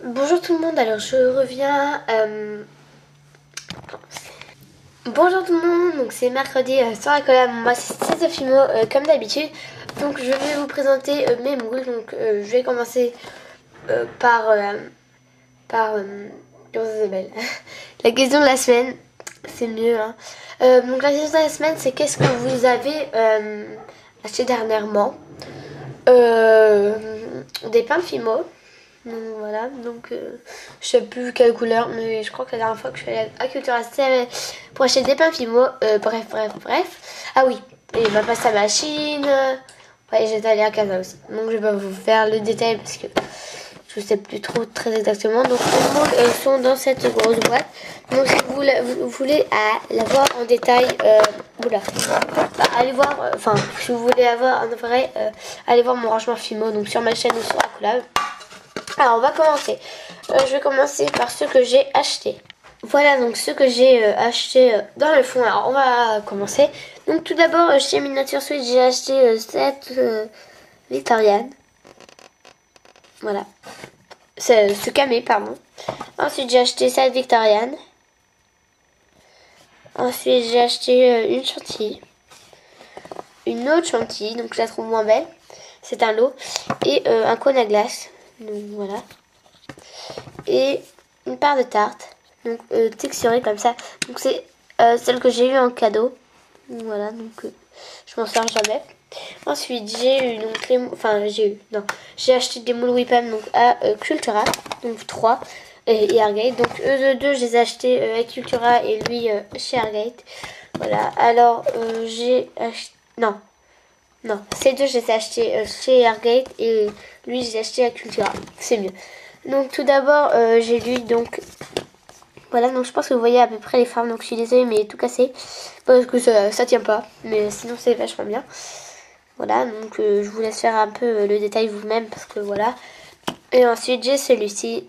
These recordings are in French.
Bonjour tout le monde, alors je reviens. Bonjour tout le monde, donc c'est mercredi sur la collab. Moi c'est Sofimo comme d'habitude. Donc je vais vous présenter mes moules. Donc je vais commencer par. Comment ça s'appelle? La question de la semaine, c'est mieux. Hein. Donc la question de la semaine, c'est qu'est-ce que vous avez acheté dernièrement? Des pains Fimo. Donc voilà, donc je sais plus quelle couleur, mais je crois que la dernière fois que je suis allée à Cultura c'était pour acheter des pains Fimo. Bref. Ah oui, et ma pasta à machine. Ouais, j'étais allée à Casa aussi. Donc je vais pas vous faire le détail parce que je sais plus trop très exactement. Donc les moules sont dans cette grosse boîte. Donc si vous voulez la voir en détail, allez voir, si vous voulez avoir un vrai, allez voir mon rangement Fimo, donc sur ma chaîne ou sur la collab. Alors on va commencer. Je vais commencer par ce que j'ai acheté. Voilà donc ce que j'ai acheté dans le fond. Alors on va commencer. Donc tout d'abord chez Miniature Switch j'ai acheté cette Victorian. Voilà. Ce camé pardon. Ensuite j'ai acheté cette Victorian. Ensuite j'ai acheté une chantilly. Une autre chantilly, donc je la trouve moins belle. C'est un lot. Et un cône à glace. Donc voilà. Et une part de tarte. Donc texturée comme ça. Donc c'est celle que j'ai eue en cadeau. Donc, voilà, donc je m'en sers jamais. Ensuite j'ai eu donc j'ai acheté des moules Whippam donc à Cultura. Donc 3 et Airgate. Donc eux deux je les ai achetés à Cultura et lui chez Airgate. Voilà. Alors j'ai acheté. Non, ces deux je les ai achetés chez Airgate et lui je les ai achetés à Cultura. C'est mieux. Donc tout d'abord j'ai lu donc voilà, donc je pense que vous voyez à peu près les formes. Donc je suis désolée mais tout cassé parce que ça tient pas, mais sinon c'est vachement bien. Voilà, donc je vous laisse faire un peu le détail vous-même parce que voilà. Et ensuite j'ai celui-ci.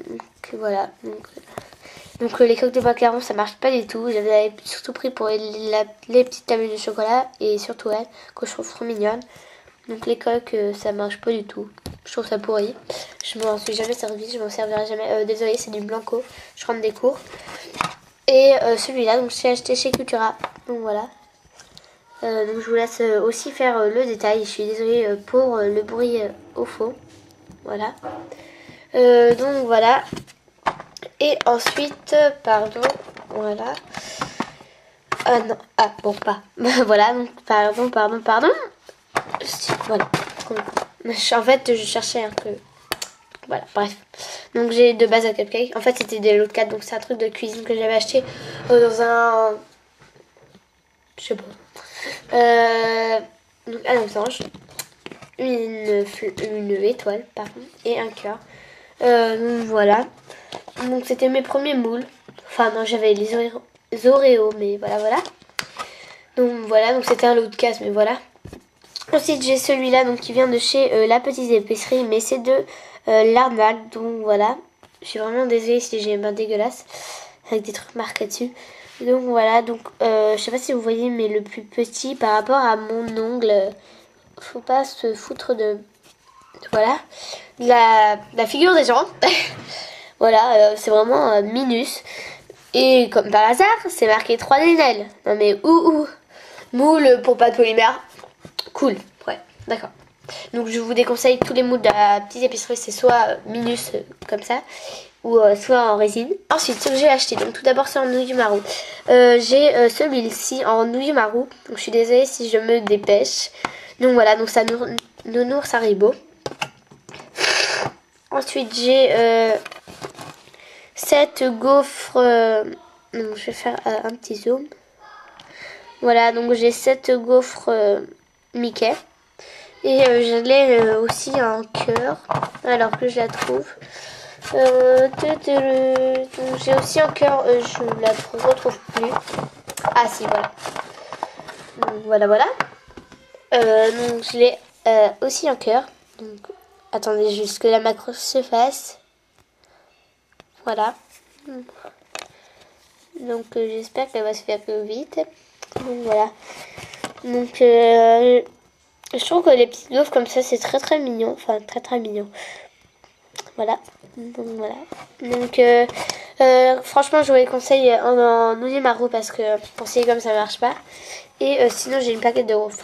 Donc voilà, donc les coques de macarons ça marche pas du tout. J'avais surtout pris pour les petites tables de chocolat et surtout elle que je trouve trop mignonne. Donc les coques ça marche pas du tout. Je trouve ça pourri. Je m'en suis jamais servi, je m'en servirai jamais. Désolée, c'est du Blanco. Je rentre des cours. Et celui-là, donc j'ai acheté chez Cultura. Donc voilà. Donc je vous laisse aussi faire le détail. Je suis désolée pour le bruit au faux. Voilà. Donc voilà. Et ensuite, pardon. Voilà. Ah non. Ah bon, pas. Voilà. Donc pardon. Voilà. En fait, je cherchais un peu. Voilà, bref. Donc j'ai de base à cupcake. En fait, c'était des lots de 4, donc c'est un truc de cuisine que j'avais acheté dans un. Je sais pas. Donc un losange, une étoile, pardon, et un cœur. Donc voilà. Donc c'était mes premiers moules. Enfin, non, j'avais les Oreos, mais voilà. Donc voilà, donc c'était un lot de casse, mais voilà. Ensuite, j'ai celui-là donc qui vient de chez La Petite Épicerie, mais c'est de l'Arnaque. Donc voilà, je suis vraiment désolée si j'ai une main dégueulasse avec des trucs marqués dessus. Donc voilà, donc je sais pas si vous voyez, mais le plus petit par rapport à mon ongle, faut pas se foutre de voilà, la figure des gens. Voilà, c'est vraiment minus. Et comme par hasard, c'est marqué 3D Nel. Non mais moule pour pâte polymère. Cool, ouais, d'accord. Donc je vous déconseille tous les moules de la petite épicerie, c'est soit minus comme ça, ou soit en résine. Ensuite, ce que j'ai acheté, donc tout d'abord c'est en nouilles du marou. J'ai celui-ci en nouilles du marou, donc je suis désolée si je me dépêche. Donc voilà, donc ça nounours Haribo. Ensuite j'ai cette gaufre, donc je vais faire un petit zoom. Voilà, donc j'ai cette gaufre Mickey. Et je l'ai aussi en cœur, alors que je la trouve. J'ai aussi en cœur, je la retrouve plus. Ah si, voilà. Donc voilà. Donc je l'ai aussi en cœur. Donc attendez juste que la macro se fasse. Voilà. Donc j'espère qu'elle va se faire plus vite. Donc voilà. Donc je trouve que les petites gaufres comme ça c'est très mignon. Enfin très mignon. Voilà. Donc voilà. Donc franchement je vous les conseille en Noulimarro parce que pour ces comme ça marche pas. Et sinon j'ai une plaquette de gaufres.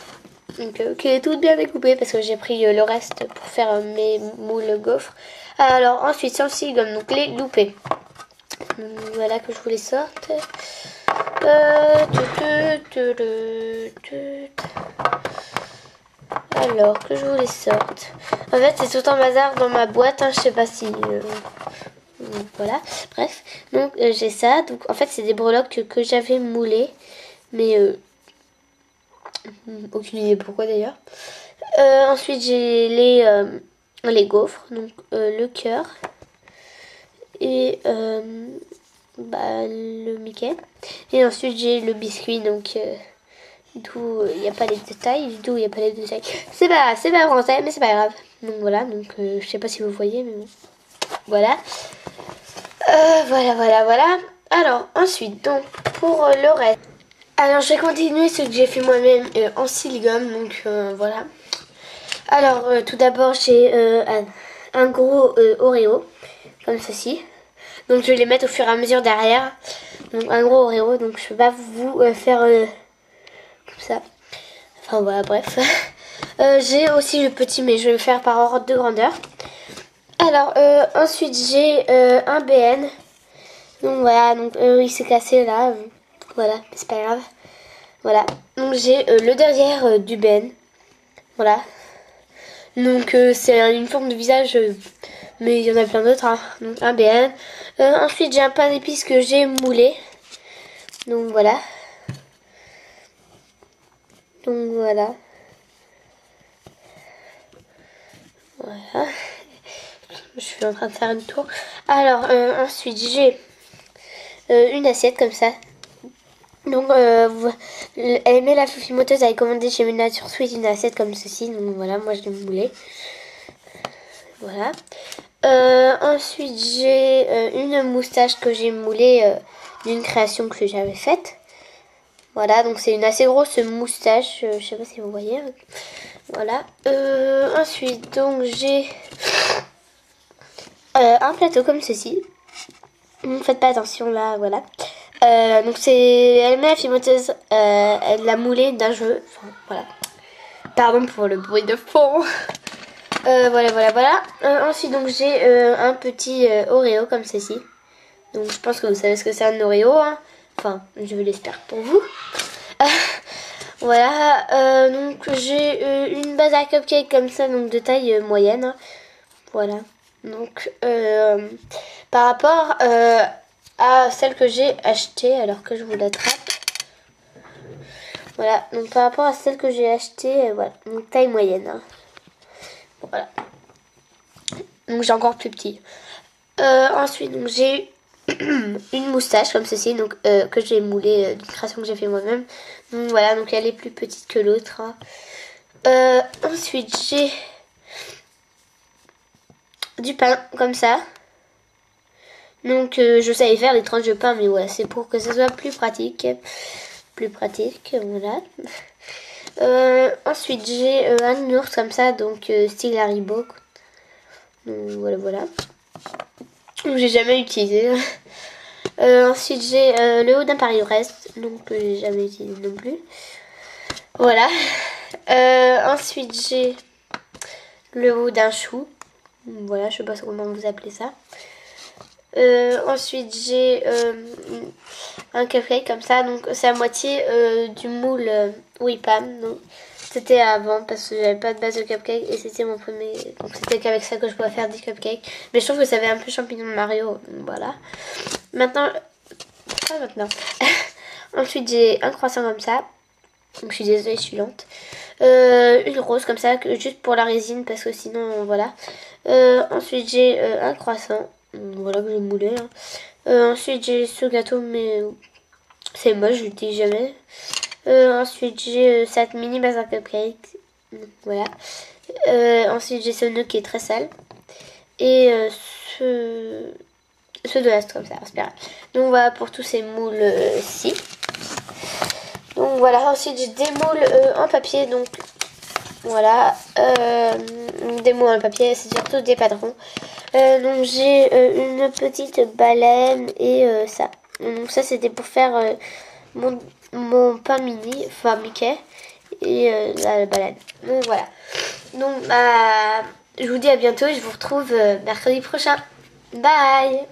Donc qui est toute bien découpée parce que j'ai pris le reste pour faire mes moules gaufres. Alors ensuite sans gomme, donc les loupés. Voilà que je vous les sorte. Alors que je vous les sorte. En fait c'est tout en bazar dans ma boîte, hein, je sais pas si... voilà, bref. Donc j'ai ça. Donc en fait c'est des breloques que j'avais moulées. Mais aucune idée pourquoi d'ailleurs. Ensuite j'ai les gaufres. Donc le cœur. Et le Mickey. Et ensuite j'ai le biscuit. Donc d'où il n'y a pas les détails. D'où il n'y a pas les détails. C'est pas français mais c'est pas grave. Donc voilà. Donc je sais pas si vous voyez mais bon. Voilà. Voilà. Alors, ensuite, donc, pour le reste. Alors, je vais continuer ce que j'ai fait moi-même en silicone. Donc, voilà. Alors, tout d'abord, j'ai un gros Oreo, comme ceci. Donc, je vais les mettre au fur et à mesure derrière. Donc, un gros Oreo. Donc, je vais pas vous faire comme ça. Enfin, voilà, bref. J'ai aussi le petit, mais je vais le faire par ordre de grandeur. Alors, ensuite, j'ai un BN. Donc voilà, donc il s'est cassé là. Voilà, c'est pas grave. Voilà, donc j'ai le derrière du Ben. Voilà. Donc c'est une forme de visage, mais il y en a plein d'autres. Hein. Donc un BN. Ensuite j'ai un pain d'épices que j'ai moulé. Donc voilà. Donc voilà. Voilà. Je suis en train de faire une tour. Alors ensuite j'ai une assiette comme ça. Donc Aimée la Fifimoteuse avait commandé chez Nature Sweet une assiette comme ceci. Donc voilà, moi je l'ai moulée. Voilà. Ensuite j'ai une moustache que j'ai moulée d'une création que j'avais faite. Voilà, donc c'est une assez grosse moustache. Je sais pas si vous voyez. Voilà. Ensuite donc j'ai un plateau comme ceci. Ne faites pas attention là, voilà. Donc c'est Aimée la Fifimoteuse, elle l'a moulé d'un jeu. Enfin, voilà. Pardon pour le bruit de fond. Voilà. Ensuite donc j'ai un petit Oreo comme ceci. Donc je pense que vous savez ce que c'est un Oreo. Hein. Enfin, je l'espère pour vous. Voilà. Donc j'ai une base à cupcake comme ça, donc de taille moyenne. Hein. Voilà. Donc par rapport à celle que j'ai achetée, alors que je vous l'attrape. Voilà, donc par rapport à celle que j'ai achetée, voilà, donc taille moyenne. Hein. Voilà. Donc j'ai encore plus petit. Ensuite, donc j'ai une moustache comme ceci, donc que j'ai moulée d'une création que j'ai fait moi-même. Donc voilà, donc elle est plus petite que l'autre. Hein. Ensuite, j'ai du pain comme ça. Donc je savais faire les tranches de pain, mais voilà, c'est pour que ça soit plus pratique. Voilà. Ensuite j'ai un ours comme ça, donc style Haribo. Donc voilà. J'ai jamais utilisé. Ensuite j'ai le haut d'un Paris-Brest, donc j'ai jamais utilisé non plus. Voilà. Ensuite j'ai le haut d'un chou. Voilà, je sais pas comment vous appelez ça. Ensuite j'ai un cupcake comme ça, donc c'est à moitié du moule Whippam. Donc c'était avant parce que j'avais pas de base de cupcake et c'était mon premier, donc c'était qu'avec ça que je pouvais faire des cupcakes. Mais je trouve que ça avait un peu champignon de Mario, donc voilà. Maintenant. Ensuite j'ai un croissant comme ça. Donc je suis désolée, je suis lente. Une rose comme ça, juste pour la résine parce que sinon voilà. Ensuite j'ai un croissant. Voilà que j'ai moulé. Hein. Ensuite j'ai ce gâteau mais c'est moche, je l'utilise jamais. Ensuite j'ai cette mini base à cupcake. Voilà. Ensuite j'ai ce nœud qui est très sale. Et ce de l'ast comme ça, c'est pas grave. Donc voilà pour tous ces moules-ci. Donc voilà, ensuite j'ai des moules en papier, donc voilà, des moules en papier, c'est surtout des padrons. Donc j'ai une petite baleine et ça. Donc ça c'était pour faire mon pain mini, enfin Mickey et la baleine. Donc voilà. Donc bah je vous dis à bientôt et je vous retrouve mercredi prochain. Bye!